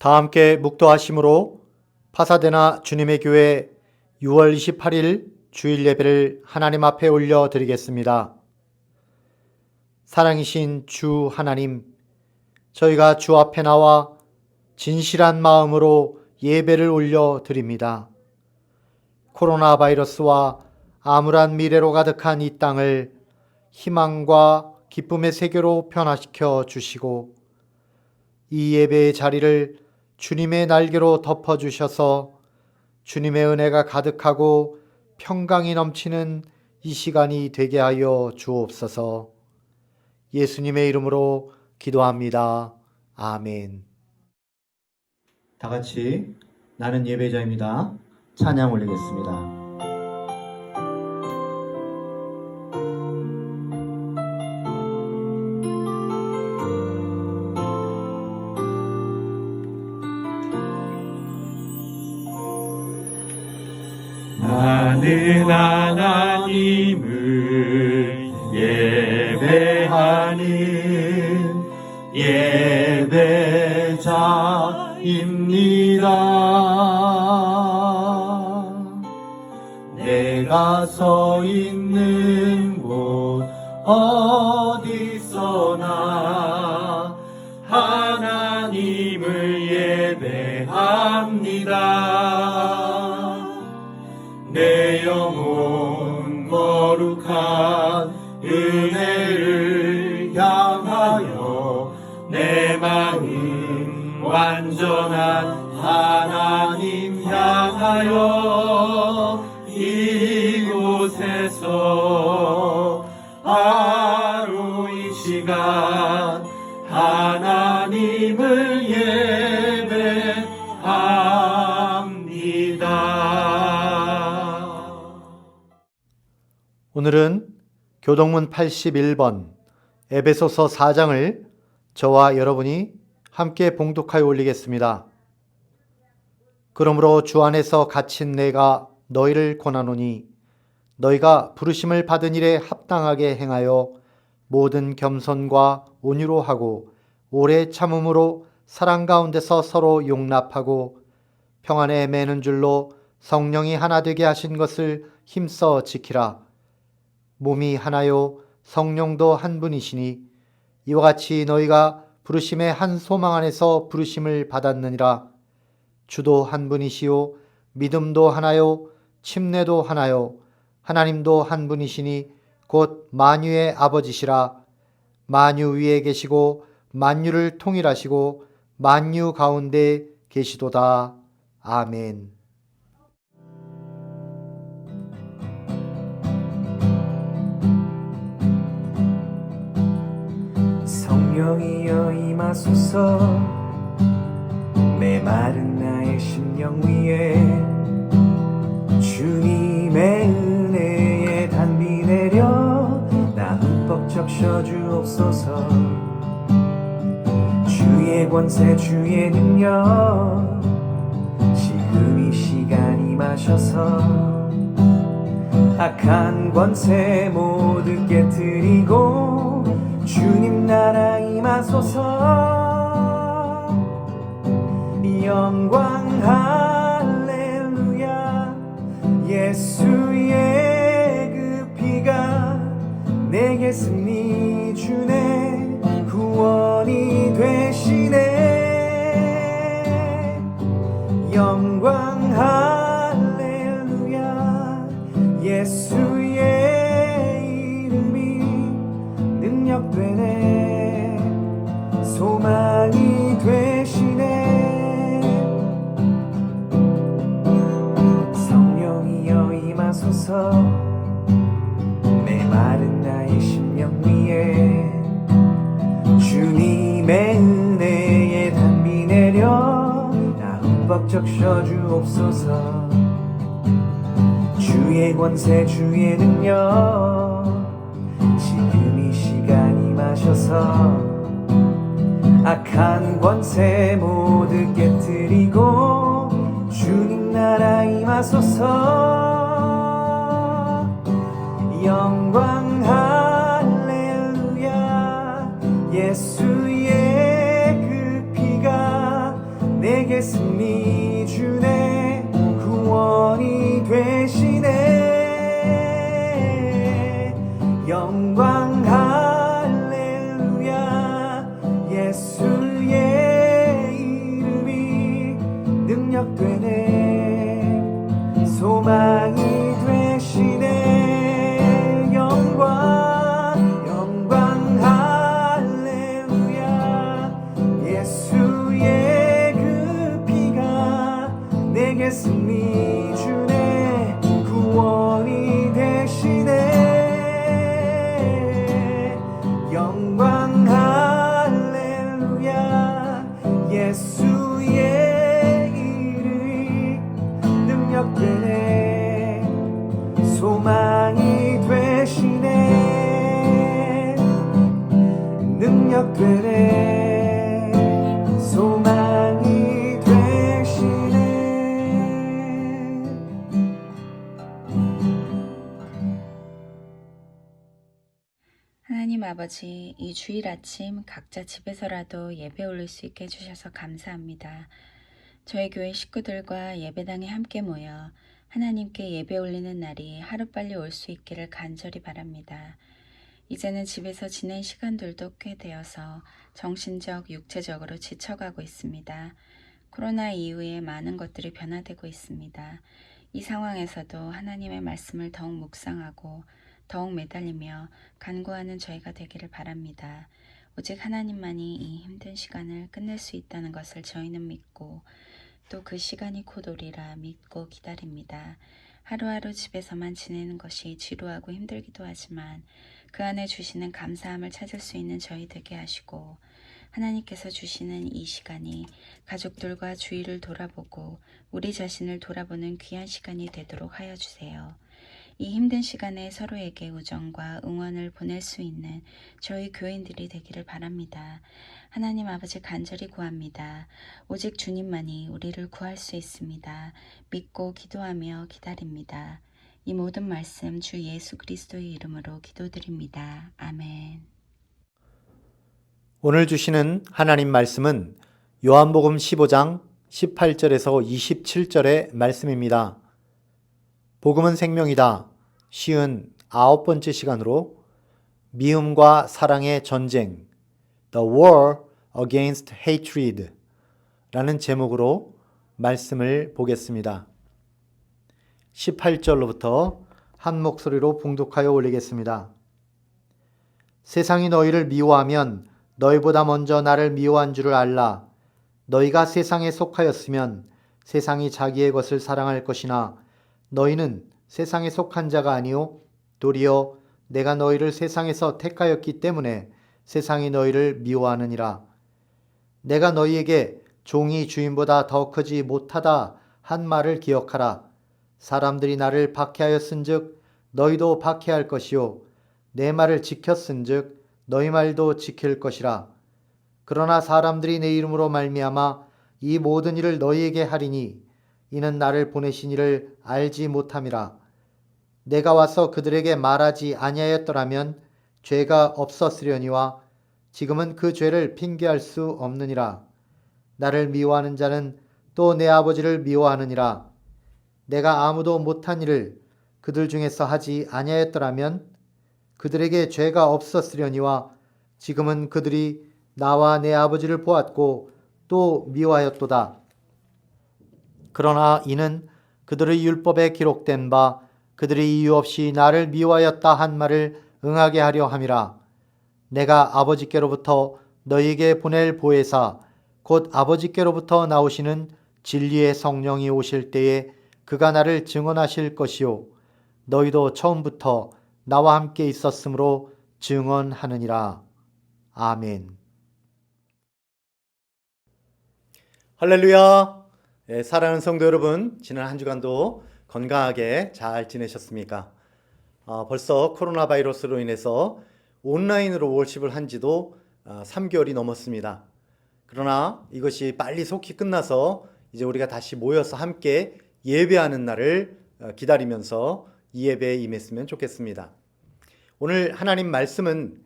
다 함께 묵도하심으로 파사데나 주님의 교회 6월 28일 주일 예배를 하나님 앞에 올려드리겠습니다. 사랑이신 주 하나님, 저희가 주 앞에 나와 진실한 마음으로 예배를 올려드립니다. 코로나 바이러스와 암울한 미래로 가득한 이 땅을 희망과 기쁨의 세계로 변화시켜 주시고 이 예배의 자리를 주님의 날개로 덮어주셔서 주님의 은혜가 가득하고 평강이 넘치는 이 시간이 되게 하여 주옵소서. 예수님의 이름으로 기도합니다. 아멘. 다 같이 나는 예배자입니다. 찬양 올리겠습니다. 나는 하나님을 예배하는 예배자입니다. 내가 서 있는 곳 어디서나 하나님을 예배합니다. 내 영혼 거룩한 은혜를 향하여 내 마음 완전한 하나님 향하여 이곳에서 하루 이 시간 하나님을 예배합니다. 오늘은 교동문 81번 에베소서 4장을 저와 여러분이 함께 봉독하여 올리겠습니다. 그러므로 주 안에서 갇힌 내가 너희를 권하노니 너희가 부르심을 받은 일에 합당하게 행하여 모든 겸손과 온유로 하고 오래 참음으로 사랑 가운데서 서로 용납하고 평안에 매는 줄로 성령이 하나 되게 하신 것을 힘써 지키라. 몸이 하나요 성령도 한 분이시니 이와 같이 너희가 부르심의 한 소망 안에서 부르심을 받았느니라. 주도 한 분이시요 믿음도 하나요 침례도 하나요 하나님도 한 분이시니 곧 만유의 아버지시라. 만유 위에 계시고 만유를 통일하시고 만유 가운데 계시도다. 아멘. 성령이여 임하소서 메마른 나의 심령 위에 주님의 은혜에 단비 내려 나 흠뻑 적셔 주옵소서. 주의 권세 주의 능력 지금 이 시간 임하셔서 악한 권세 모두 깨뜨리고 주님 나라 임하소서. 영광 할렐루야. 예수의 그 피가 내게 승리 주네. 구원이 되시네. 영광 할렐루야. 예수의 능력되네. 소망이 되시네. 성령이여 임하소서 메마른 나의 심령 위에 주님의 은혜에 단비 내려 나 흠뻑 적셔 주옵소서. 주의 권세 주의 능력 지금 이 시간 임하셔서 악한 권세 모두 깨뜨리고 주님 나라 임하소서. 영광 할렐루야. 예수의 그 피가 내 말씀이 주네 구원이 되시네. 영광 할렐루야. 예수의 이름이 능력되네. 소망이 되시네. 능력되네. 소망이 되시네. 하나님 아버지, 이 주일 아침 각자 집에서라도 예배 올릴 수 있게 해주셔서 감사합니다. 저희 교회 식구들과 예배당에 함께 모여 하나님께 예배 올리는 날이 하루빨리 올 수 있기를 간절히 바랍니다. 이제는 집에서 지낸 시간들도 꽤 되어서 정신적, 육체적으로 지쳐가고 있습니다. 코로나 이후에 많은 것들이 변화되고 있습니다. 이 상황에서도 하나님의 말씀을 더욱 묵상하고 더욱 매달리며 간구하는 저희가 되기를 바랍니다. 오직 하나님만이 이 힘든 시간을 끝낼 수 있다는 것을 저희는 믿고 또 그 시간이 곧 오리라 믿고 기다립니다. 하루하루 집에서만 지내는 것이 지루하고 힘들기도 하지만 그 안에 주시는 감사함을 찾을 수 있는 저희 되게 하시고 하나님께서 주시는 이 시간이 가족들과 주위를 돌아보고 우리 자신을 돌아보는 귀한 시간이 되도록 하여 주세요. 이 힘든 시간에 서로에게 우정과 응원을 보낼 수 있는 저희 교인들이 되기를 바랍니다. 하나님 아버지 간절히 구합니다. 오직 주님만이 우리를 구할 수 있습니다. 믿고 기도하며 기다립니다. 이 모든 말씀 주 예수 그리스도의 이름으로 기도드립니다. 아멘. 오늘 주시는 하나님 말씀은 요한복음 15장 18절에서 27절의 말씀입니다. 복음은 생명이다. 59번째 시간으로 미움과 사랑의 전쟁 The War Against Hatred 라는 제목으로 말씀을 보겠습니다. 18절로부터 한 목소리로 봉독하여 올리겠습니다. 세상이 너희를 미워하면 너희보다 먼저 나를 미워한 줄을 알라. 너희가 세상에 속하였으면 세상이 자기의 것을 사랑할 것이나 너희는 세상에 속한 자가 아니요 도리어 내가 너희를 세상에서 택하였기 때문에 세상이 너희를 미워하느니라. 내가 너희에게 종이 주인보다 더 크지 못하다 한 말을 기억하라. 사람들이 나를 박해하였은즉 너희도 박해할 것이요 내 말을 지켰은즉 너희 말도 지킬 것이라. 그러나 사람들이 내 이름으로 말미암아 이 모든 일을 너희에게 하리니 이는 나를 보내신 이를 알지 못함이라. 내가 와서 그들에게 말하지 아니하였더라면 죄가 없었으려니와 지금은 그 죄를 핑계할 수 없느니라. 나를 미워하는 자는 또 내 아버지를 미워하느니라. 내가 아무도 못한 일을 그들 중에서 하지 아니하였더라면 그들에게 죄가 없었으려니와 지금은 그들이 나와 내 아버지를 보았고 또 미워하였도다. 그러나 이는 그들의 율법에 기록된 바 그들이 이유 없이 나를 미워하였다 한 말을 응하게 하려 함이라. 내가 아버지께로부터 너희에게 보낼 보혜사 곧 아버지께로부터 나오시는 진리의 성령이 오실 때에 그가 나를 증언하실 것이요 너희도 처음부터 나와 함께 있었으므로 증언하느니라. 아멘. 할렐루야. 사랑하는 성도 여러분, 지난 한 주간도 건강하게 잘 지내셨습니까? 벌써 코로나 바이러스로 인해서 온라인으로 월십을 한 지도 3개월이 넘었습니다. 그러나 이것이 빨리 속히 끝나서 이제 우리가 다시 모여서 함께 예배하는 날을 기다리면서 이 예배에 임했으면 좋겠습니다. 오늘 하나님 말씀은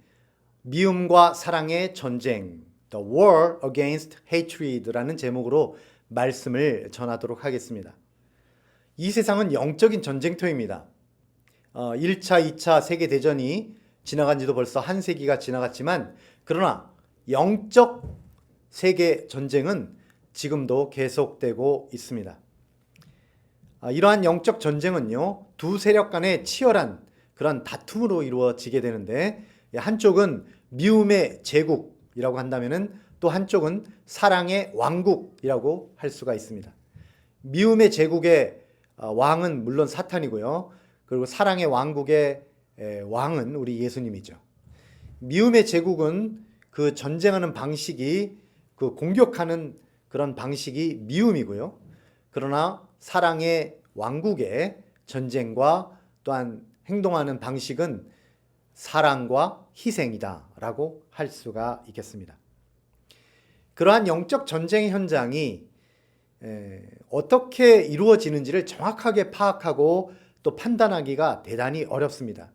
미움과 사랑의 전쟁, The War Against Hatred라는 제목으로 말씀을 전하도록 하겠습니다. 이 세상은 영적인 전쟁터입니다. 1차, 2차 세계대전이 지나간 지도 벌써 한 세기가 지나갔지만 그러나 영적 세계 전쟁은 지금도 계속되고 있습니다. 이러한 영적 전쟁은요, 두 세력 간의 치열한 그런 다툼으로 이루어지게 되는데 한쪽은 미움의 제국이라고 한다면은 또 한쪽은 사랑의 왕국이라고 할 수가 있습니다. 미움의 제국의 왕은 물론 사탄이고요. 그리고 사랑의 왕국의 왕은 우리 예수님이죠. 미움의 제국은 그 전쟁하는 방식이, 그 공격하는 그런 방식이 미움이고요. 그러나 사랑의 왕국의 전쟁과 또한 행동하는 방식은 사랑과 희생이다라고 할 수가 있겠습니다. 그러한 영적 전쟁의 현장이 어떻게 이루어지는지를 정확하게 파악하고 또 판단하기가 대단히 어렵습니다.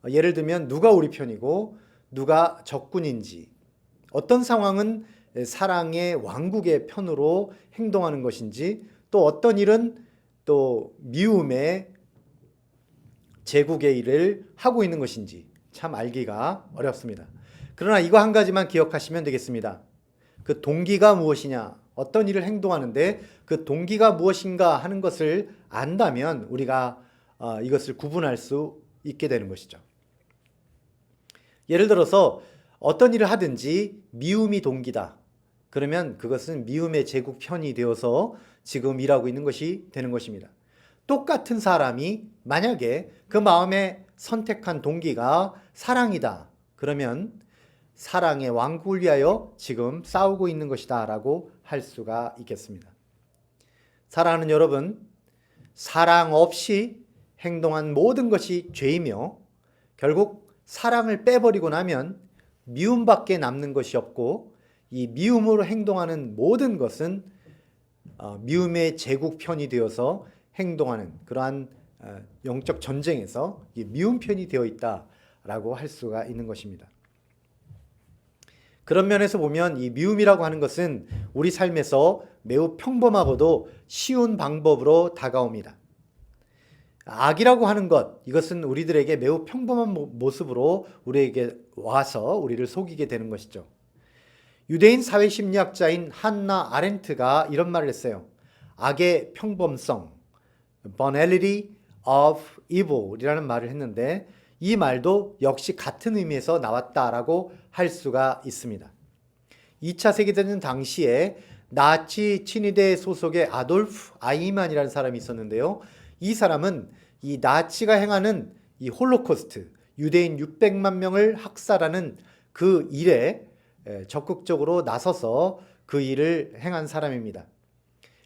예를 들면 누가 우리 편이고 누가 적군인지, 어떤 상황은 사랑의 왕국의 편으로 행동하는 것인지, 또 어떤 일은 또 미움의 제국의 일을 하고 있는 것인지 참 알기가 어렵습니다. 그러나 이거 한 가지만 기억하시면 되겠습니다. 그 동기가 무엇이냐, 어떤 일을 행동하는데 그 동기가 무엇인가 하는 것을 안다면 우리가 이것을 구분할 수 있게 되는 것이죠. 예를 들어서 어떤 일을 하든지 미움이 동기다. 그러면 그것은 미움의 제국 편이 되어서 지금 일하고 있는 것이 되는 것입니다. 똑같은 사람이 만약에 그 마음에 선택한 동기가 사랑이다. 그러면 사랑의 왕국을 위하여 지금 싸우고 있는 것이다 라고 할 수가 있겠습니다. 사랑하는 여러분, 사랑 없이 행동한 모든 것이 죄이며 결국 사랑을 빼버리고 나면 미움밖에 남는 것이 없고, 이 미움으로 행동하는 모든 것은 미움의 제국 편이 되어서 행동하는 그러한 영적 전쟁에서 미움 편이 되어 있다라고 할 수가 있는 것입니다. 그런 면에서 보면 이 미움이라고 하는 것은 우리 삶에서 매우 평범하고도 쉬운 방법으로 다가옵니다. 악이라고 하는 것, 이것은 우리들에게 매우 평범한 모습으로 우리에게 와서 우리를 속이게 되는 것이죠. 유대인 사회심리학자인 한나 아렌트가 이런 말을 했어요. 악의 평범성, banality of evil이라는 말을 했는데, 이 말도 역시 같은 의미에서 나왔다라고 할 수가 있습니다. 2차 세계대전 당시에 나치 친위대 소속의 아돌프 아이만이라는 사람이 있었는데요. 이 사람은 이 나치가 행하는 이 홀로코스트, 유대인 600만 명을 학살하는 그 일에 적극적으로 나서서 그 일을 행한 사람입니다.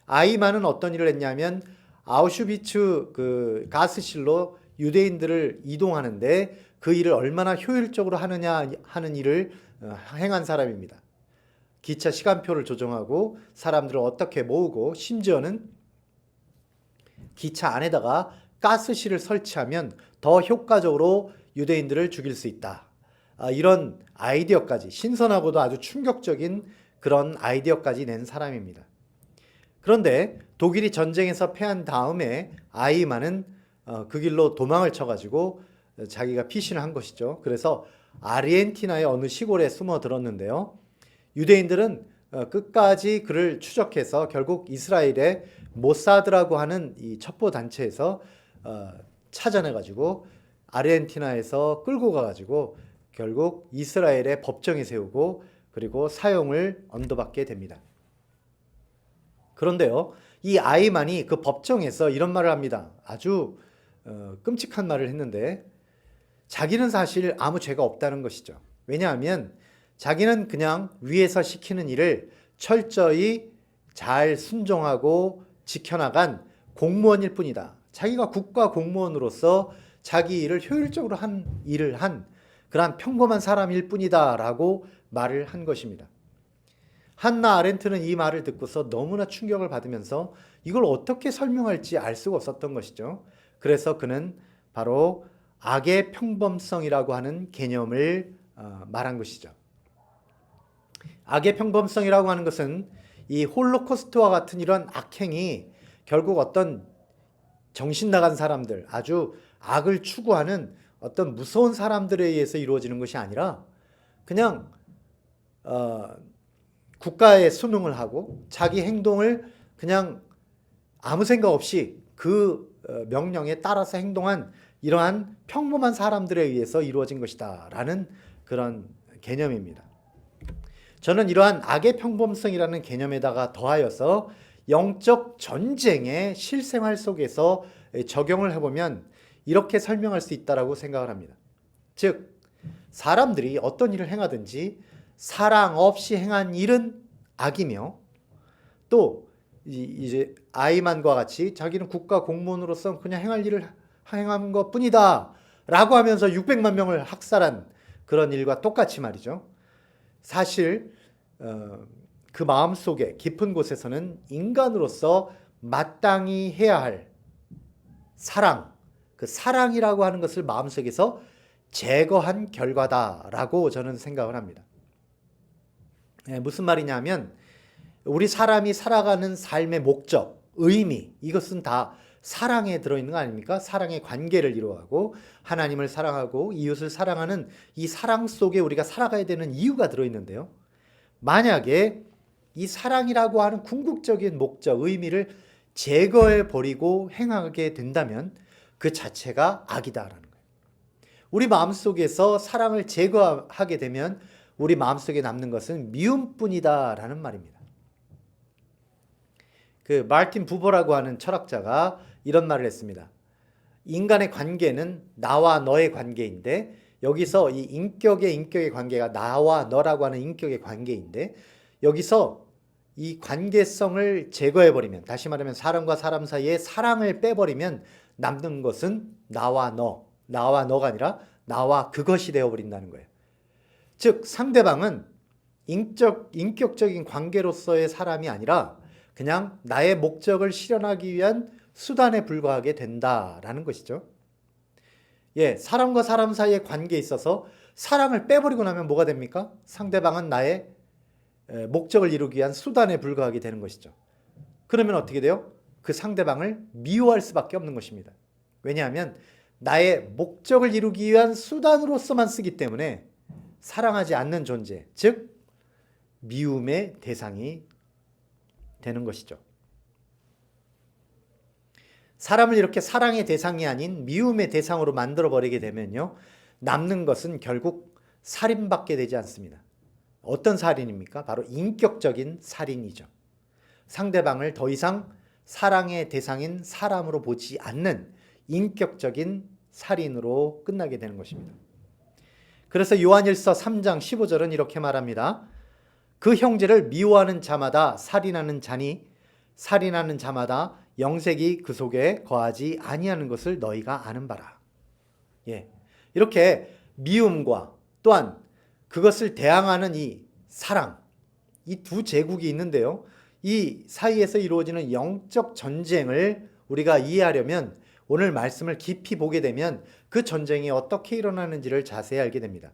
아이만은 어떤 일을 했냐면 아우슈비츠 그 가스실로 유대인들을 이동하는데 그 일을 얼마나 효율적으로 하느냐 하는 일을 행한 사람입니다. 기차 시간표를 조정하고 사람들을 어떻게 모으고, 심지어는 기차 안에다가 가스실을 설치하면 더 효과적으로 유대인들을 죽일 수 있다. 이런 아이디어까지, 신선하고도 아주 충격적인 그런 아이디어까지 낸 사람입니다. 그런데 독일이 전쟁에서 패한 다음에 아이만은 그 길로 도망을 쳐가지고 자기가 피신을 한 것이죠. 그래서 아르헨티나의 어느 시골에 숨어 들었는데요. 유대인들은 끝까지 그를 추적해서 결국 이스라엘의 모사드라고 하는 이 첩보 단체에서 찾아내가지고 아르헨티나에서 끌고 가가지고 결국 이스라엘의 법정에 세우고 그리고 사형을 언도받게 됩니다. 그런데요, 이 아이만이 그 법정에서 이런 말을 합니다. 아주 끔찍한 말을 했는데, 자기는 사실 아무 죄가 없다는 것이죠. 왜냐하면 자기는 그냥 위에서 시키는 일을 철저히 잘 순종하고 지켜나간 공무원일 뿐이다. 자기가 국가 공무원으로서 자기 일을 효율적으로 한 그러한 평범한 사람일 뿐이다 라고 말을 한 것입니다. 한나 아렌트는 이 말을 듣고서 너무나 충격을 받으면서 이걸 어떻게 설명할지 알 수가 없었던 것이죠. 그래서 그는 바로 악의 평범성이라고 하는 개념을 말한 것이죠. 악의 평범성이라고 하는 것은 이 홀로코스트와 같은 이런 악행이 결국 어떤 정신 나간 사람들, 아주 악을 추구하는 어떤 무서운 사람들에 의해서 이루어지는 것이 아니라 그냥 국가에 순응을 하고 자기 행동을 그냥 아무 생각 없이 그 명령에 따라서 행동한 이러한 평범한 사람들에 의해서 이루어진 것이다 라는 그런 개념입니다. 저는 이러한 악의 평범성이라는 개념에다가 더하여서 영적 전쟁의 실생활 속에서 적용을 해보면 이렇게 설명할 수 있다라고 생각을 합니다. 즉, 사람들이 어떤 일을 행하든지 사랑 없이 행한 일은 악이며, 또 이제 아이만과 같이 자기는 국가 공무원으로서 그냥 행할 일을 행한 것뿐이다 라고 하면서 600만 명을 학살한 그런 일과 똑같이 말이죠. 사실 그 마음속에 깊은 곳에서는 인간으로서 마땅히 해야 할 사랑, 그 사랑이라고 하는 것을 마음속에서 제거한 결과다라고 저는 생각을 합니다. 무슨 말이냐면 우리 사람이 살아가는 삶의 목적, 의미, 이것은 다 사랑에 들어있는 거 아닙니까? 사랑의 관계를 이루어가고 하나님을 사랑하고 이웃을 사랑하는 이 사랑 속에 우리가 살아가야 되는 이유가 들어있는데요. 만약에 이 사랑이라고 하는 궁극적인 목적, 의미를 제거해버리고 행하게 된다면 그 자체가 악이다라는 거예요. 우리 마음속에서 사랑을 제거하게 되면 우리 마음속에 남는 것은 미움뿐이다라는 말입니다. 그 마르틴 부버라고 하는 철학자가 이런 말을 했습니다. 인간의 관계는 나와 너의 관계인데, 여기서 이 인격의 관계가 나와 너라고 하는 인격의 관계인데, 여기서 이 관계성을 제거해버리면, 다시 말하면 사람과 사람 사이에 사랑을 빼버리면 남는 것은 나와 너가 아니라 나와 그것이 되어버린다는 거예요. 즉 상대방은 인격적인 관계로서의 사람이 아니라 그냥 나의 목적을 실현하기 위한 수단에 불과하게 된다라는 것이죠. 사람과 사람 사이의 관계에 있어서 사랑을 빼버리고 나면 뭐가 됩니까? 상대방은 나의 목적을 이루기 위한 수단에 불과하게 되는 것이죠. 그러면 어떻게 돼요? 그 상대방을 미워할 수밖에 없는 것입니다. 왜냐하면 나의 목적을 이루기 위한 수단으로서만 쓰기 때문에 사랑하지 않는 존재, 즉 미움의 대상이 되는 것이죠. 사람을 이렇게 사랑의 대상이 아닌 미움의 대상으로 만들어버리게 되면요, 남는 것은 결국 살인받게 되지 않습니다. 어떤 살인입니까? 바로 인격적인 살인이죠. 상대방을 더 이상 사랑의 대상인 사람으로 보지 않는 인격적인 살인으로 끝나게 되는 것입니다. 그래서 요한일서 3장 15절은 이렇게 말합니다. 그 형제를 미워하는 자마다 살인하는 자니 살인하는 자마다 영생이 그 속에 거하지 아니하는 것을 너희가 아는 바라. 이렇게 미움과 또한 그것을 대항하는 이 사랑, 이 두 제국이 있는데요. 이 사이에서 이루어지는 영적 전쟁을 우리가 이해하려면 오늘 말씀을 깊이 보게 되면 그 전쟁이 어떻게 일어나는지를 자세히 알게 됩니다.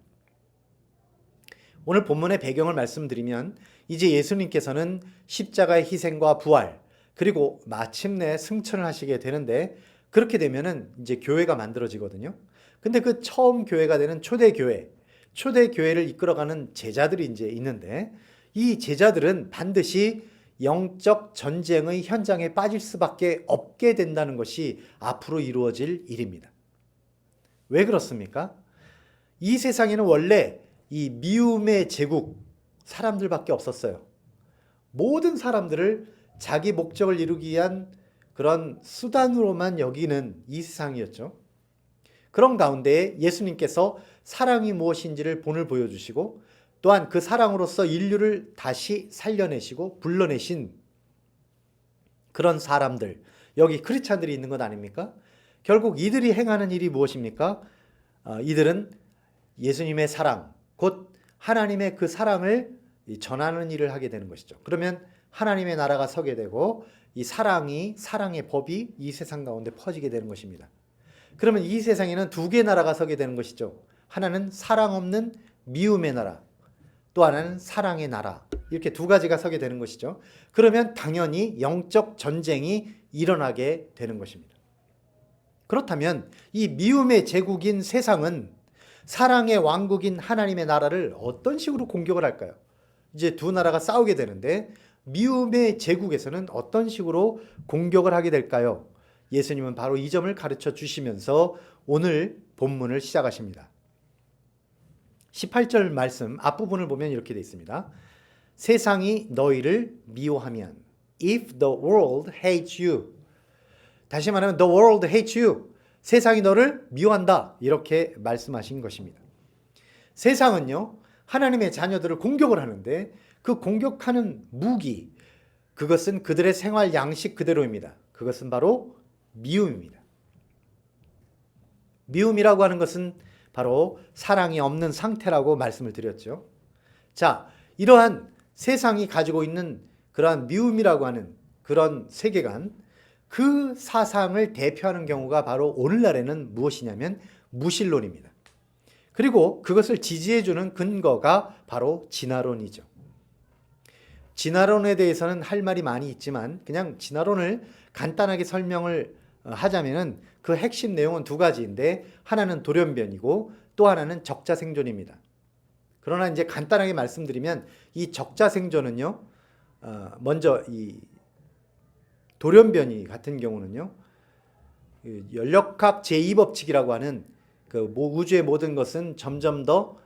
오늘 본문의 배경을 말씀드리면 이제 예수님께서는 십자가의 희생과 부활 그리고 마침내 승천을 하시게 되는데, 그렇게 되면은 이제 교회가 만들어지거든요. 근데 그 처음 교회가 되는 초대교회를 이끌어가는 제자들이 이제 있는데, 이 제자들은 반드시 영적 전쟁의 현장에 빠질 수밖에 없게 된다는 것이 앞으로 이루어질 일입니다. 왜 그렇습니까? 이 세상에는 원래 이 미움의 제국 사람들밖에 없었어요. 모든 사람들을 자기 목적을 이루기 위한 그런 수단으로만 여기는 이 세상이었죠. 그런 가운데 예수님께서 사랑이 무엇인지를 본을 보여주시고 또한 그 사랑으로서 인류를 다시 살려내시고 불러내신 그런 사람들, 여기 크리스찬들이 있는 것 아닙니까? 결국 이들이 행하는 일이 무엇입니까? 이들은 예수님의 사랑, 곧 하나님의 그 사랑을 전하는 일을 하게 되는 것이죠. 그러면 하나님의 나라가 서게 되고 이 사랑의 법이 이 세상 가운데 퍼지게 되는 것입니다. 그러면 이 세상에는 두 개의 나라가 서게 되는 것이죠. 하나는 사랑 없는 미움의 나라, 또 하나는 사랑의 나라, 이렇게 두 가지가 서게 되는 것이죠. 그러면 당연히 영적 전쟁이 일어나게 되는 것입니다. 그렇다면 이 미움의 제국인 세상은 사랑의 왕국인 하나님의 나라를 어떤 식으로 공격을 할까요? 이제 두 나라가 싸우게 되는데 미움의 제국에서는 어떤 식으로 공격을 하게 될까요? 예수님은 바로 이 점을 가르쳐 주시면서 오늘 본문을 시작하십니다. 18절 말씀 앞부분을 보면 이렇게 되어 있습니다. 세상이 너희를 미워하면 if the world hates you. 다시 말하면 the world hates you. 세상이 너를 미워한다. 이렇게 말씀하신 것입니다. 세상은요, 하나님의 자녀들을 공격을 하는데 그 공격하는 무기, 그것은 그들의 생활 양식 그대로입니다. 그것은 바로 미움입니다. 미움이라고 하는 것은 바로 사랑이 없는 상태라고 말씀을 드렸죠. 자, 이러한 세상이 가지고 있는 그러한 미움이라고 하는 그런 세계관, 그 사상을 대표하는 경우가 바로 오늘날에는 무엇이냐면 무신론입니다. 그리고 그것을 지지해주는 근거가 바로 진화론이죠. 진화론에 대해서는 할 말이 많이 있지만 그냥 진화론을 간단하게 설명을 하자면은 그 핵심 내용은 두 가지인데 하나는 돌연변이고 또 하나는 적자생존입니다. 그러나 이제 간단하게 말씀드리면 이 적자생존은요, 먼저 이 돌연변이 같은 경우는요, 연력학 제2법칙이라고 하는 그 우주의 모든 것은 점점 더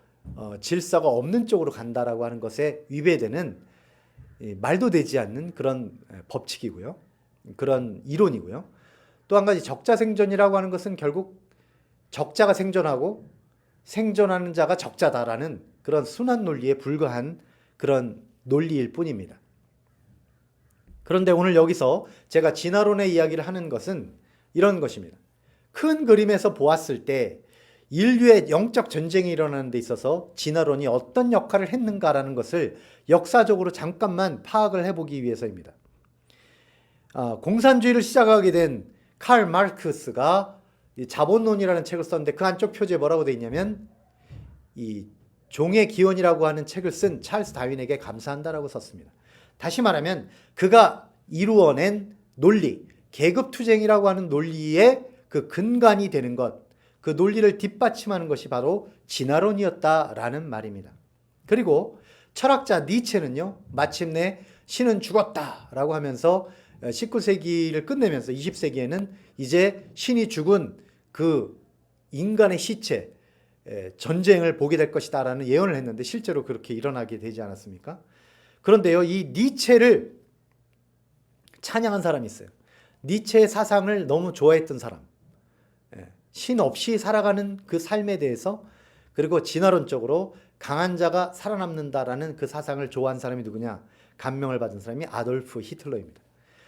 질서가 없는 쪽으로 간다라고 하는 것에 위배되는 말도 되지 않는 그런 법칙이고요. 그런 이론이고요. 또 한 가지 적자생존이라고 하는 것은 결국 적자가 생존하고 생존하는 자가 적자다라는 그런 순환 논리에 불과한 그런 논리일 뿐입니다. 그런데 오늘 여기서 제가 진화론의 이야기를 하는 것은 이런 것입니다. 큰 그림에서 보았을 때 인류의 영적 전쟁이 일어나는 데 있어서 진화론이 어떤 역할을 했는가라는 것을 역사적으로 잠깐만 파악을 해보기 위해서입니다. 공산주의를 시작하게 된 칼 마르크스가 자본론이라는 책을 썼는데 그 안쪽 표지에 뭐라고 되어 있냐면 이 종의 기원이라고 하는 책을 쓴 찰스 다윈에게 감사한다라고 썼습니다. 다시 말하면 그가 이루어낸 논리, 계급투쟁이라고 하는 논리의 그 근간이 되는 것, 그 논리를 뒷받침하는 것이 바로 진화론이었다라는 말입니다. 그리고 철학자 니체는요, 마침내 신은 죽었다라고 하면서 19세기를 끝내면서 20세기에는 이제 신이 죽은 그 인간의 시체, 전쟁을 보게 될 것이다 라는 예언을 했는데 실제로 그렇게 일어나게 되지 않았습니까? 그런데요, 이 니체를 찬양한 사람이 있어요. 니체의 사상을 너무 좋아했던 사람, 신 없이 살아가는 그 삶에 대해서, 그리고 진화론적으로 강한 자가 살아남는다라는 그 사상을 좋아한 사람이 누구냐? 감명을 받은 사람이 아돌프 히틀러입니다.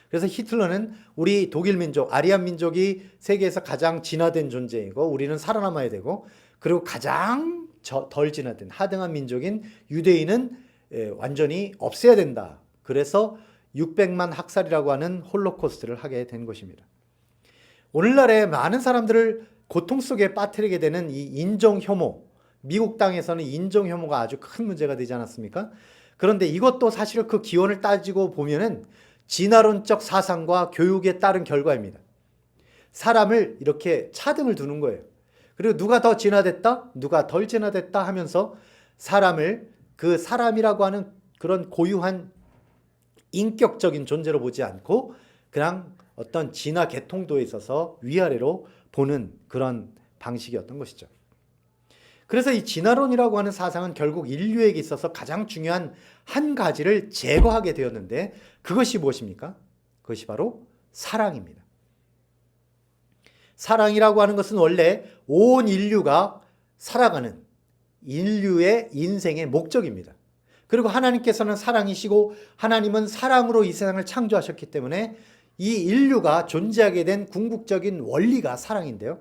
그래서 히틀러는 우리 독일 민족, 아리안 민족이 세계에서 가장 진화된 존재이고 우리는 살아남아야 되고, 그리고 가장 덜 진화된 하등한 민족인 유대인은 완전히 없애야 된다. 그래서 600만 학살이라고 하는 홀로코스트를 하게 된 것입니다. 오늘날에 많은 사람들을 고통 속에 빠뜨리게 되는 이 인종혐오, 미국 땅에서는 인종혐오가 아주 큰 문제가 되지 않았습니까? 그런데 이것도 사실 그 기원을 따지고 보면은 진화론적 사상과 교육에 따른 결과입니다. 사람을 이렇게 차등을 두는 거예요. 그리고 누가 더 진화됐다, 누가 덜 진화됐다 하면서 사람을 그 사람이라고 하는 그런 고유한 인격적인 존재로 보지 않고 그냥 어떤 진화 계통도에 있어서 위아래로 보는 그런 방식이었던 것이죠. 그래서 이 진화론이라고 하는 사상은 결국 인류에게 있어서 가장 중요한 한 가지를 제거하게 되었는데 그것이 무엇입니까? 그것이 바로 사랑입니다. 사랑이라고 하는 것은 원래 온 인류가 살아가는 인류의 인생의 목적입니다. 그리고 하나님께서는 사랑이시고 하나님은 사랑으로 이 세상을 창조하셨기 때문에 이 인류가 존재하게 된 궁극적인 원리가 사랑인데요.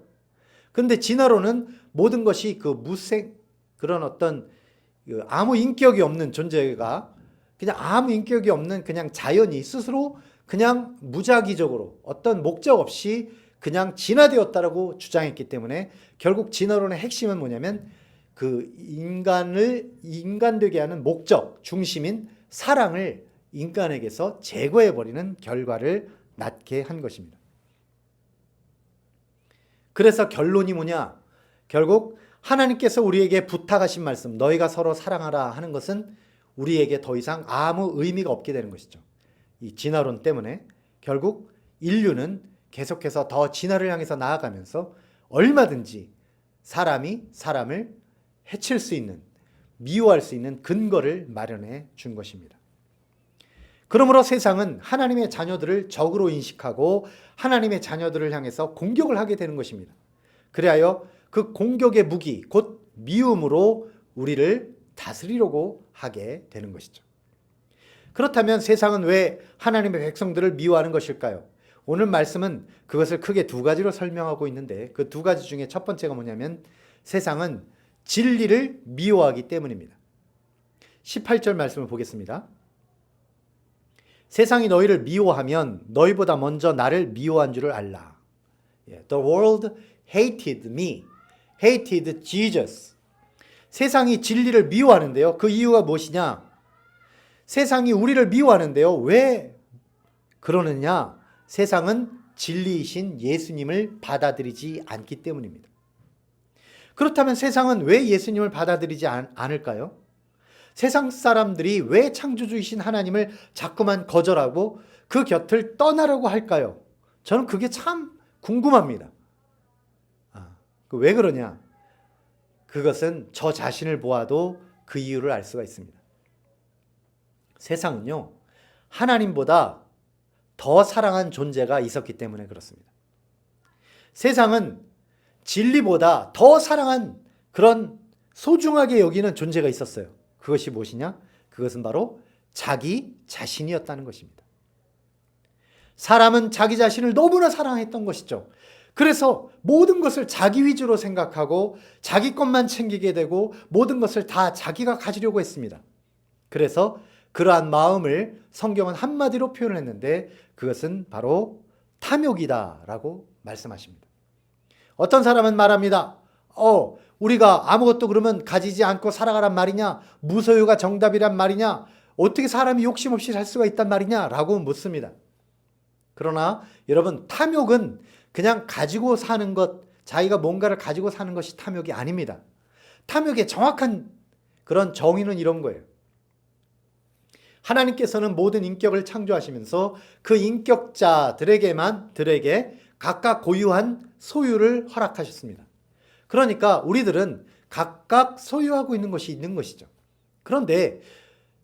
그런데 진화론은 모든 것이 그 무생, 그런 어떤 아무 인격이 없는 존재가 그냥 아무 인격이 없는 그냥 자연이 스스로 그냥 무작위적으로 어떤 목적 없이 그냥 진화되었다라고 주장했기 때문에 결국 진화론의 핵심은 뭐냐면 그 인간되게 하는 목적, 중심인 사랑을 인간에게서 제거해버리는 결과를 낳게 한 것입니다. 그래서 결론이 뭐냐? 결국 하나님께서 우리에게 부탁하신 말씀, 너희가 서로 사랑하라 하는 것은 우리에게 더 이상 아무 의미가 없게 되는 것이죠. 이 진화론 때문에 결국 인류는 계속해서 더 진화를 향해서 나아가면서 얼마든지 사람이 사람을 해칠 수 있는, 미워할 수 있는 근거를 마련해 준 것입니다. 그러므로 세상은 하나님의 자녀들을 적으로 인식하고 하나님의 자녀들을 향해서 공격을 하게 되는 것입니다. 그리하여 그 공격의 무기, 곧 미움으로 우리를 다스리려고 하게 되는 것이죠. 그렇다면 세상은 왜 하나님의 백성들을 미워하는 것일까요? 오늘 말씀은 그것을 크게 두 가지로 설명하고 있는데 그 두 가지 중에 첫 번째가 뭐냐면 세상은 진리를 미워하기 때문입니다. 18절 말씀을 보겠습니다. 세상이 너희를 미워하면 너희보다 먼저 나를 미워한 줄을 알라. The world hated me, hated Jesus. 세상이 진리를 미워하는데요. 그 이유가 무엇이냐? 세상이 우리를 미워하는데요. 왜 그러느냐? 세상은 진리이신 예수님을 받아들이지 않기 때문입니다. 그렇다면 세상은 왜 예수님을 받아들이지 않을까요? 세상 사람들이 왜 창조주이신 하나님을 자꾸만 거절하고 그 곁을 떠나려고 할까요? 저는 그게 참 궁금합니다. 왜 그러냐? 그것은 저 자신을 보아도 그 이유를 알 수가 있습니다. 세상은요, 하나님보다 더 사랑한 존재가 있었기 때문에 그렇습니다. 세상은 진리보다 더 사랑한 그런 소중하게 여기는 존재가 있었어요. 그것이 무엇이냐? 그것은 바로 자기 자신이었다는 것입니다. 사람은 자기 자신을 너무나 사랑했던 것이죠. 그래서 모든 것을 자기 위주로 생각하고 자기 것만 챙기게 되고 모든 것을 다 자기가 가지려고 했습니다. 그래서 그러한 마음을 성경은 한마디로 표현했는데 그것은 바로 탐욕이다라고 말씀하십니다. 어떤 사람은 말합니다. 우리가 아무것도 그러면 가지지 않고 살아가란 말이냐? 무소유가 정답이란 말이냐? 어떻게 사람이 욕심 없이 살 수가 있단 말이냐? 라고 묻습니다. 그러나 여러분, 탐욕은 그냥 가지고 사는 것, 자기가 뭔가를 가지고 사는 것이 탐욕이 아닙니다. 탐욕의 정확한 그런 정의는 이런 거예요. 하나님께서는 모든 인격을 창조하시면서 그 인격자들에게 각각 고유한 소유를 허락하셨습니다. 그러니까 우리들은 각각 소유하고 있는 것이 있는 것이죠. 그런데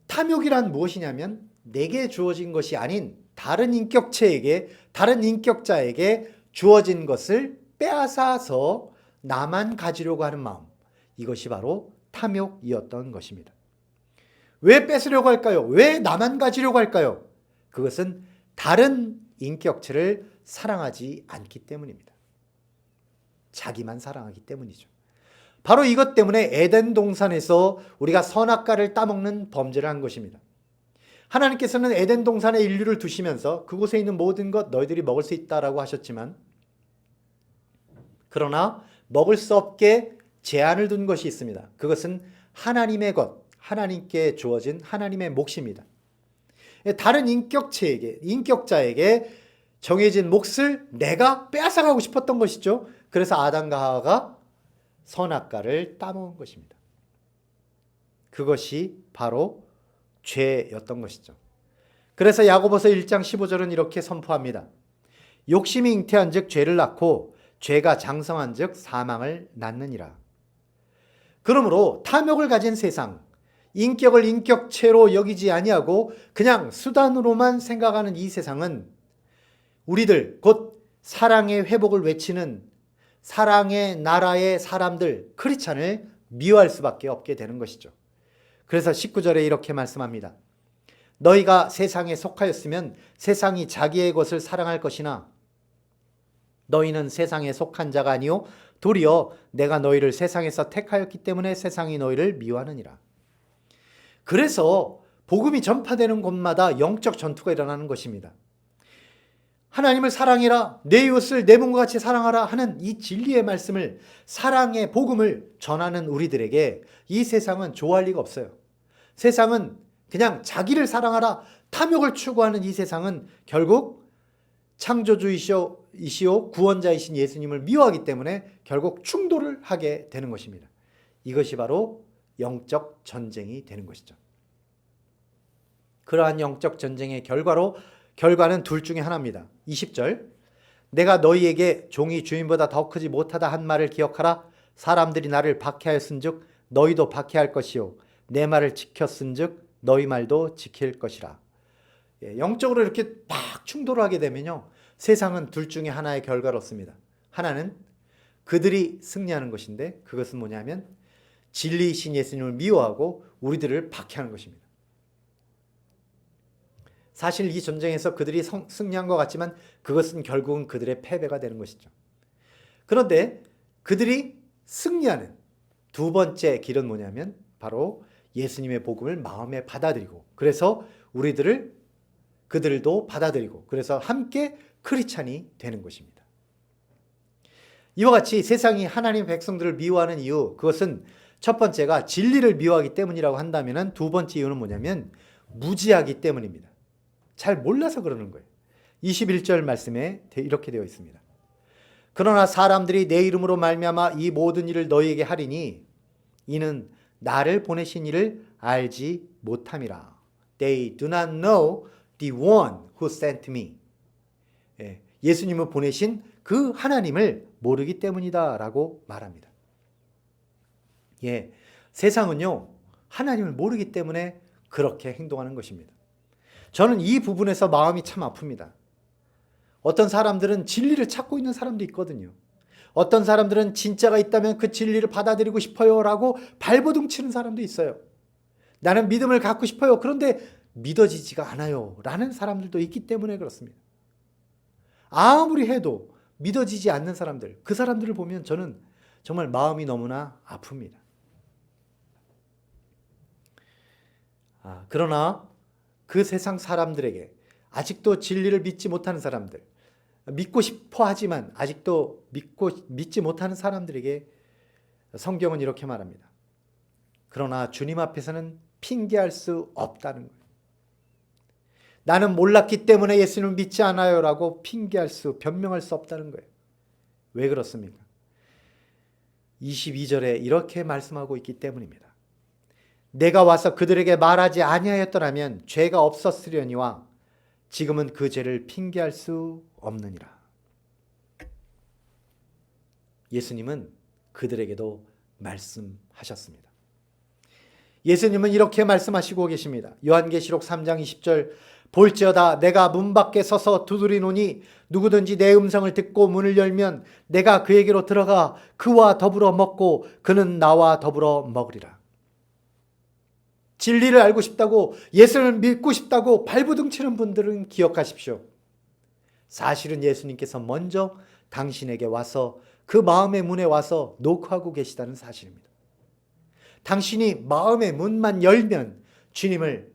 탐욕이란 무엇이냐면 내게 주어진 것이 아닌 다른 인격체에게, 다른 인격자에게 주어진 것을 빼앗아서 나만 가지려고 하는 마음, 이것이 바로 탐욕이었던 것입니다. 왜 뺏으려고 할까요? 왜 나만 가지려고 할까요? 그것은 다른 인격체를 사랑하지 않기 때문입니다. 자기만 사랑하기 때문이죠. 바로 이것 때문에 에덴 동산에서 우리가 선악과를 따먹는 범죄를 한 것입니다. 하나님께서는 에덴 동산에 인류를 두시면서 그곳에 있는 모든 것 너희들이 먹을 수 있다라고 하셨지만, 그러나 먹을 수 없게 제한을 둔 것이 있습니다. 그것은 하나님의 것, 하나님께 주어진 하나님의 몫입니다. 다른 인격자에게 정해진 몫을 내가 빼앗아가고 싶었던 것이죠. 그래서 아담과 하와가 선악과를 따먹은 것입니다. 그것이 바로 죄였던 것이죠. 그래서 야고보서 1장 15절은 이렇게 선포합니다. 욕심이 잉태한 즉 죄를 낳고 죄가 장성한 즉 사망을 낳느니라. 그러므로 탐욕을 가진 세상, 인격을 인격체로 여기지 아니하고 그냥 수단으로만 생각하는 이 세상은 우리들, 곧 사랑의 회복을 외치는 사랑의 나라의 사람들, 크리스찬을 미워할 수밖에 없게 되는 것이죠. 그래서 19절에 이렇게 말씀합니다. 너희가 세상에 속하였으면 세상이 자기의 것을 사랑할 것이나 너희는 세상에 속한 자가 아니요 도리어 내가 너희를 세상에서 택하였기 때문에 세상이 너희를 미워하느니라. 그래서 복음이 전파되는 곳마다 영적 전투가 일어나는 것입니다. 하나님을 사랑해라, 내 이웃을 내 몸과 같이 사랑하라 하는 이 진리의 말씀을, 사랑의 복음을 전하는 우리들에게 이 세상은 좋아할 리가 없어요. 세상은 그냥 자기를 사랑하라, 탐욕을 추구하는 이 세상은 결국 창조주이시오 구원자이신 예수님을 미워하기 때문에 결국 충돌을 하게 되는 것입니다. 이것이 바로 영적 전쟁이 되는 것이죠. 그러한 영적 전쟁의 결과는 둘 중에 하나입니다. 20절, 내가 너희에게 종이 주인보다 더 크지 못하다 한 말을 기억하라. 사람들이 나를 박해하였은즉 너희도 박해할 것이요 내 말을 지켰은즉 너희 말도 지킬 것이라. 영적으로 이렇게 막 충돌하게 되면요, 세상은 둘 중에 하나의 결과를 얻습니다. 하나는 그들이 승리하는 것인데, 그것은 뭐냐면 진리이신 예수님을 미워하고 우리들을 박해하는 것입니다. 사실 이 전쟁에서 그들이 승리한 것 같지만 그것은 결국은 그들의 패배가 되는 것이죠. 그런데 그들이 승리하는 두 번째 길은 뭐냐면 바로 예수님의 복음을 마음에 받아들이고, 그래서 그들도 받아들이고, 그래서 함께 크리스찬이 되는 것입니다. 이와 같이 세상이 하나님의 백성들을 미워하는 이유, 그것은 첫 번째가 진리를 미워하기 때문이라고 한다면, 두 번째 이유는 뭐냐면 무지하기 때문입니다. 잘 몰라서 그러는 거예요. 21절 말씀에 이렇게 되어 있습니다. 그러나 사람들이 내 이름으로 말미암아 이 모든 일을 너희에게 하리니 이는 나를 보내신 이를 알지 못함이라. They do not know the one who sent me. 예수님을 보내신 그 하나님을 모르기 때문이다 라고 말합니다. 세상은요, 하나님을 모르기 때문에 그렇게 행동하는 것입니다. 저는 이 부분에서 마음이 참 아픕니다. 어떤 사람들은 진리를 찾고 있는 사람도 있거든요. 어떤 사람들은 진짜가 있다면 그 진리를 받아들이고 싶어요 라고 발버둥 치는 사람도 있어요. 나는 믿음을 갖고 싶어요. 그런데 믿어지지가 않아요 라는 사람들도 있기 때문에 그렇습니다. 아무리 해도 믿어지지 않는 사람들, 그 사람들을 보면 저는 정말 마음이 너무나 아픕니다. 그러나 그 세상 사람들에게, 아직도 진리를 믿지 못하는 사람들, 믿고 싶어 하지만 아직도 믿지 못하는 사람들에게 성경은 이렇게 말합니다. 그러나 주님 앞에서는 핑계할 수 없다는 거예요. 나는 몰랐기 때문에 예수님을 믿지 않아요 라고 변명할 수 없다는 거예요. 왜 그렇습니까? 22절에 이렇게 말씀하고 있기 때문입니다. 내가 와서 그들에게 말하지 아니하였더라면 죄가 없었으려니와 지금은 그 죄를 핑계할 수 없느니라. 예수님은 그들에게도 말씀하셨습니다. 예수님은 이렇게 말씀하시고 계십니다. 요한계시록 3장 20절, 볼지어다 내가 문 밖에 서서 두드리노니 누구든지 내 음성을 듣고 문을 열면 내가 그에게로 들어가 그와 더불어 먹고 그는 나와 더불어 먹으리라. 진리를 알고 싶다고, 예수를 믿고 싶다고 발버둥 치는 분들은 기억하십시오. 사실은 예수님께서 먼저 당신에게 와서 그 마음의 문에 와서 노크하고 계시다는 사실입니다. 당신이 마음의 문만 열면 주님을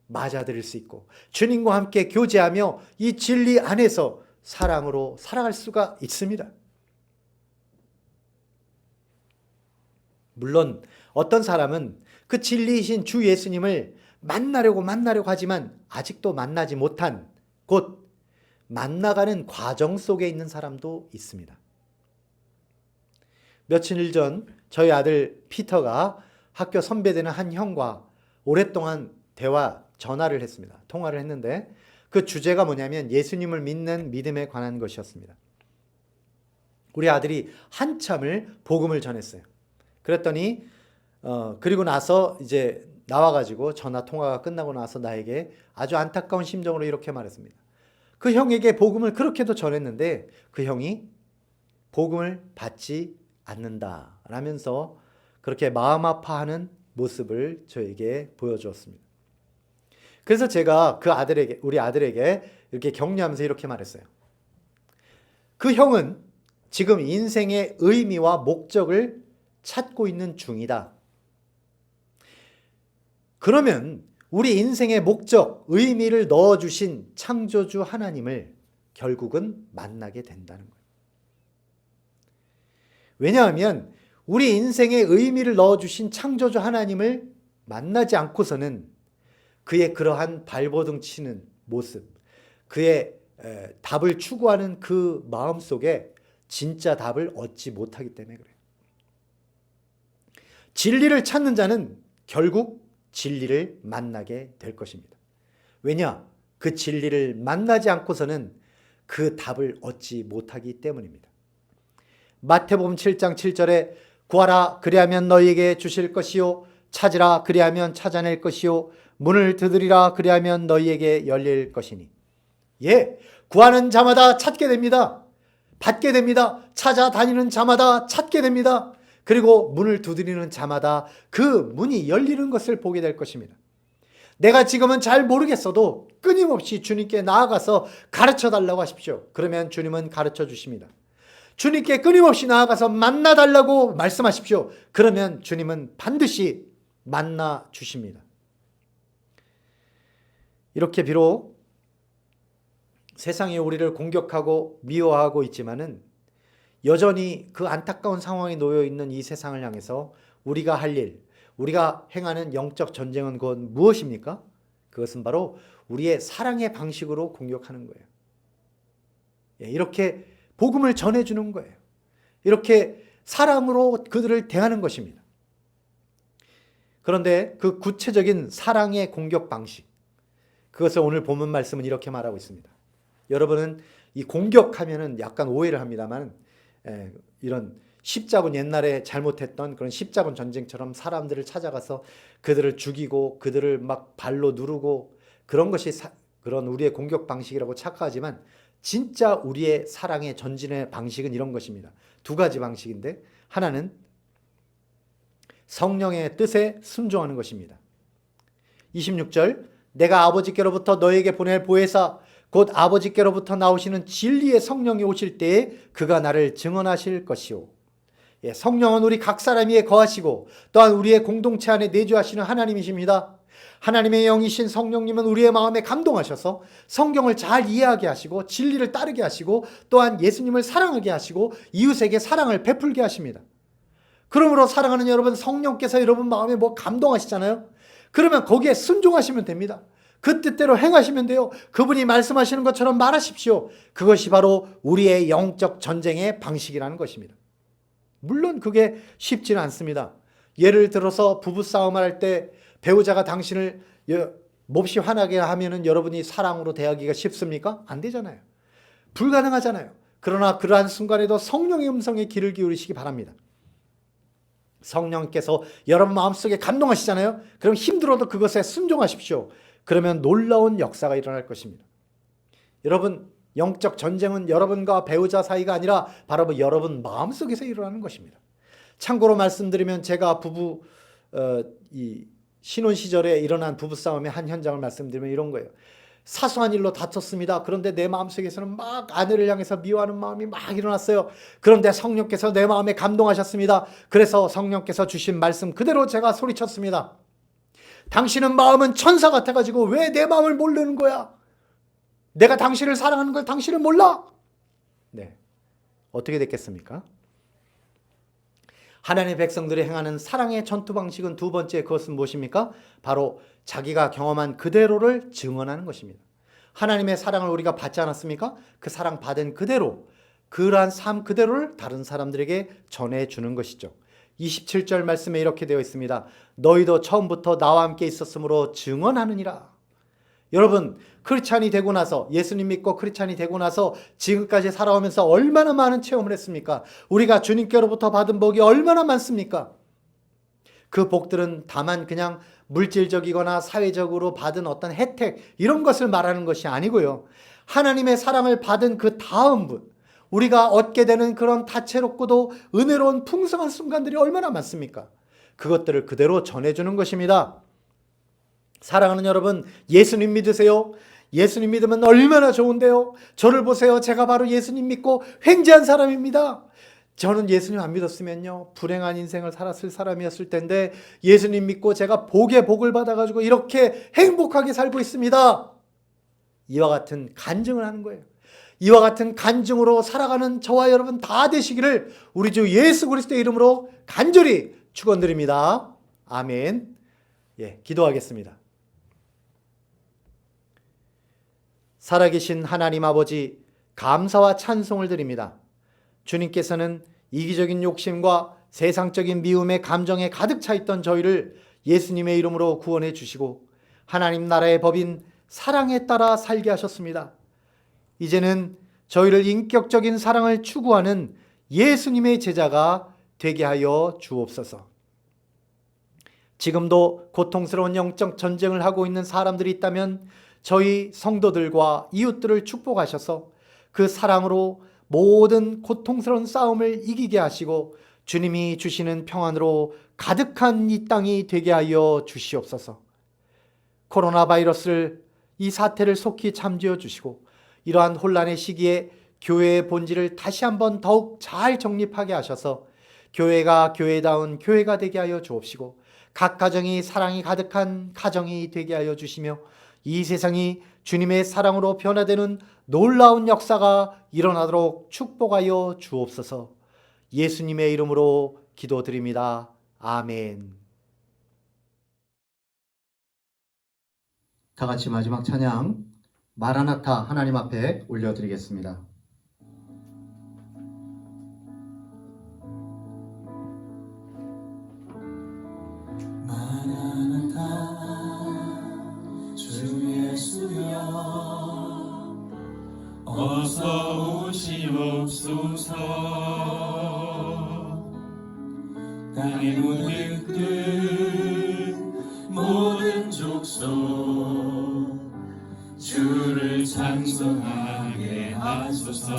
맞아들일 수 있고 주님과 함께 교제하며 이 진리 안에서 사랑으로 살아갈 수가 있습니다. 물론 어떤 사람은 그 진리이신 주 예수님을 만나려고 하지만 아직도 만나지 못한, 곧 만나가는 과정 속에 있는 사람도 있습니다. 며칠 전 저희 아들 피터가 학교 선배되는 한 형과 오랫동안 전화를 했습니다. 통화를 했는데 그 주제가 뭐냐면 예수님을 믿는 믿음에 관한 것이었습니다. 우리 아들이 한참을 복음을 전했어요. 그랬더니 그리고 나서 이제 나와가지고 전화 통화가 끝나고 나서 나에게 아주 안타까운 심정으로 이렇게 말했습니다. 그 형에게 복음을 그렇게도 전했는데 그 형이 복음을 받지 않는다 라면서 그렇게 마음 아파하는 모습을 저에게 보여주었습니다. 그래서 제가 우리 아들에게 이렇게 격려하면서 이렇게 말했어요. 그 형은 지금 인생의 의미와 목적을 찾고 있는 중이다. 그러면 우리 인생의 목적, 의미를 넣어주신 창조주 하나님을 결국은 만나게 된다는 거예요. 왜냐하면 우리 인생의 의미를 넣어주신 창조주 하나님을 만나지 않고서는 그의 그러한 발버둥 치는 모습, 그의 답을 추구하는 그 마음 속에 진짜 답을 얻지 못하기 때문에 그래요. 진리를 찾는 자는 결국 진리를 만나게 될 것입니다. 왜냐? 그 진리를 만나지 않고서는 그 답을 얻지 못하기 때문입니다. 마태복음 7장 7절에 구하라 그리하면 너희에게 주실 것이요 찾으라 그리하면 찾아낼 것이요 문을 두드리라. 그리하면 너희에게 열릴 것이니. 예, 구하는 자마다 찾게 됩니다. 받게 됩니다. 찾아다니는 자마다 찾게 됩니다. 그리고 문을 두드리는 자마다 그 문이 열리는 것을 보게 될 것입니다. 내가 지금은 잘 모르겠어도 끊임없이 주님께 나아가서 가르쳐 달라고 하십시오. 그러면 주님은 가르쳐 주십니다. 주님께 끊임없이 나아가서 만나 달라고 말씀하십시오. 그러면 주님은 반드시 만나 주십니다. 이렇게 비록 세상이 우리를 공격하고 미워하고 있지만은 여전히 그 안타까운 상황에 놓여 있는 이 세상을 향해서 우리가 할 일, 우리가 행하는 영적 전쟁은 곧 무엇입니까? 그것은 바로 우리의 사랑의 방식으로 공격하는 거예요. 이렇게 복음을 전해주는 거예요. 이렇게 사랑으로 그들을 대하는 것입니다. 그런데 그 구체적인 사랑의 공격 방식, 그것을 오늘 본문 말씀은 이렇게 말하고 있습니다. 여러분은 이 공격하면은 약간 오해를 합니다만, 이런 십자군, 옛날에 잘못했던 그런 십자군 전쟁처럼 사람들을 찾아가서 그들을 죽이고 그들을 막 발로 누르고 그런 것이 그런 우리의 공격 방식이라고 착각하지만, 진짜 우리의 사랑의 전진의 방식은 이런 것입니다. 두 가지 방식인데, 하나는 성령의 뜻에 순종하는 것입니다. 26절, 내가 아버지께로부터 너에게 보낼 보혜사 곧 아버지께로부터 나오시는 진리의 성령이 오실 때에 그가 나를 증언하실 것이요. 성령은 우리 각 사람 위에 거하시고 또한 우리의 공동체 안에 내주하시는 하나님이십니다. 하나님의 영이신 성령님은 우리의 마음에 감동하셔서 성경을 잘 이해하게 하시고 진리를 따르게 하시고 또한 예수님을 사랑하게 하시고 이웃에게 사랑을 베풀게 하십니다. 그러므로 사랑하는 여러분, 성령께서 여러분 마음에 뭐 감동하시잖아요. 그러면 거기에 순종하시면 됩니다. 그 뜻대로 행하시면 돼요. 그분이 말씀하시는 것처럼 말하십시오. 그것이 바로 우리의 영적 전쟁의 방식이라는 것입니다. 물론 그게 쉽지는 않습니다. 예를 들어서 부부싸움을 할 때 배우자가 당신을 몹시 화나게 하면은 여러분이 사랑으로 대하기가 쉽습니까? 안 되잖아요. 불가능하잖아요. 그러나 그러한 순간에도 성령의 음성에 귀를 기울이시기 바랍니다. 성령께서 여러분 마음속에 감동하시잖아요. 그럼 힘들어도 그것에 순종하십시오. 그러면 놀라운 역사가 일어날 것입니다. 여러분, 영적 전쟁은 여러분과 배우자 사이가 아니라 바로 여러분 마음속에서 일어나는 것입니다. 참고로 말씀드리면 제가 이 신혼 시절에 일어난 부부싸움의 한 현장을 말씀드리면 이런 거예요. 사소한 일로 다퉜습니다. 그런데 내 마음속에서는 막 아내를 향해서 미워하는 마음이 막 일어났어요. 그런데 성령께서 내 마음에 감동하셨습니다. 그래서 성령께서 주신 말씀 그대로 제가 소리쳤습니다. 당신은 마음은 천사 같아가지고 왜 내 마음을 모르는 거야? 내가 당신을 사랑하는 걸 당신을 몰라? 네, 어떻게 됐겠습니까? 하나님의 백성들이 행하는 사랑의 전투 방식은 두 번째, 그것은 무엇입니까? 바로 자기가 경험한 그대로를 증언하는 것입니다. 하나님의 사랑을 우리가 받지 않았습니까? 그 사랑 받은 그대로, 그러한 삶 그대로를 다른 사람들에게 전해주는 것이죠. 27절 말씀에 이렇게 되어 있습니다. 너희도 처음부터 나와 함께 있었으므로 증언하느니라. 여러분, 크리스찬이 되고 나서, 예수님 믿고 크리스찬이 되고 나서 지금까지 살아오면서 얼마나 많은 체험을 했습니까? 우리가 주님께로부터 받은 복이 얼마나 많습니까? 그 복들은 다만 그냥 물질적이거나 사회적으로 받은 어떤 혜택, 이런 것을 말하는 것이 아니고요. 하나님의 사랑을 받은 그 다음 우리가 얻게 되는 그런 다채롭고도 은혜로운 풍성한 순간들이 얼마나 많습니까? 그것들을 그대로 전해주는 것입니다. 사랑하는 여러분, 예수님 믿으세요? 예수님 믿으면 얼마나 좋은데요? 저를 보세요. 제가 바로 예수님 믿고 횡재한 사람입니다. 저는 예수님 안 믿었으면요, 불행한 인생을 살았을 사람이었을 텐데 예수님 믿고 제가 복에 복을 받아가지고 이렇게 행복하게 살고 있습니다. 이와 같은 간증을 하는 거예요. 이와 같은 간증으로 살아가는 저와 여러분 다 되시기를 우리 주 예수 그리스도의 이름으로 간절히 축원드립니다. 아멘. 기도하겠습니다. 살아계신 하나님 아버지, 감사와 찬송을 드립니다. 주님께서는 이기적인 욕심과 세상적인 미움의 감정에 가득 차 있던 저희를 예수님의 이름으로 구원해 주시고 하나님 나라의 법인 사랑에 따라 살게 하셨습니다. 이제는 저희를 인격적인 사랑을 추구하는 예수님의 제자가 되게 하여 주옵소서. 지금도 고통스러운 영적 전쟁을 하고 있는 사람들이 있다면 저희 성도들과 이웃들을 축복하셔서 그 사랑으로 모든 고통스러운 싸움을 이기게 하시고 주님이 주시는 평안으로 가득한 이 땅이 되게 하여 주시옵소서. 코로나 바이러스를 이 사태를 속히 잠재워 주시고 이러한 혼란의 시기에 교회의 본질을 다시 한번 더욱 잘 정립하게 하셔서 교회가 교회다운 교회가 되게 하여 주옵시고 각 가정이 사랑이 가득한 가정이 되게 하여 주시며 이 세상이 주님의 사랑으로 변화되는 놀라운 역사가 일어나도록 축복하여 주옵소서. 예수님의 이름으로 기도드립니다. 아멘. 다 같이 마지막 찬양 마라나타 하나님 앞에 올려드리겠습니다. 주 예수여 어서 오시옵소서. 땅의 모든 끝 모든 족속 주를 찬송하게 하소서.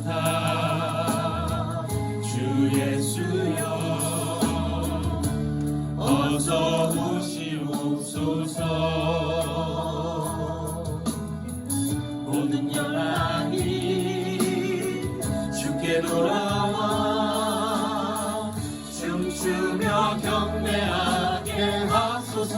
마라나타 주 예수여 어서 오시옵소서. 모든 영광이 주께 돌아와 춤추며 경배하게 하소서.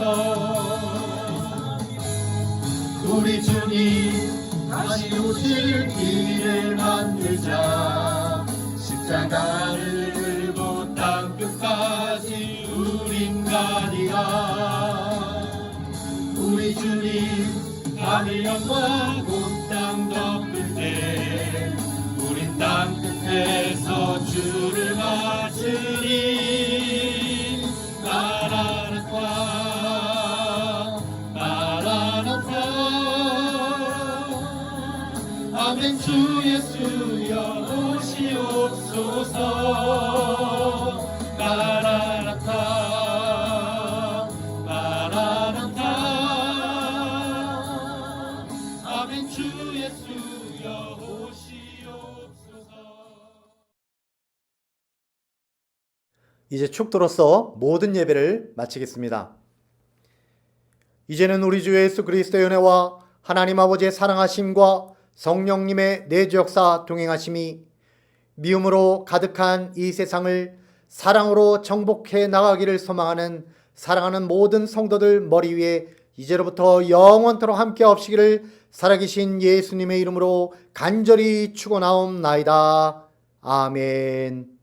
우리 주님 다시 오실 길을 만들자. 십자가를 들고 땅끝까지 우린 가리라. 우리 주님 하늘 영광 온 땅 덮을 때 우린 땅끝에서 주를 맞으리. 마라나타 마라나타 아멘. 주 예수여 오시옵소서. 마라나타 마라나타 아멘. 주 예수여 오시옵소서. 이제 축도로서 모든 예배를 마치겠습니다. 이제는 우리 주 예수 그리스도의 은혜와 하나님 아버지의 사랑하심과 성령님의 내주 역사 동행하심이 미움으로 가득한 이 세상을 사랑으로 정복해 나가기를 소망하는 사랑하는 모든 성도들 머리 위에 이제로부터 영원토록 함께 없시기를 살아계신 예수님의 이름으로 간절히 축원하옵나이다. 아멘.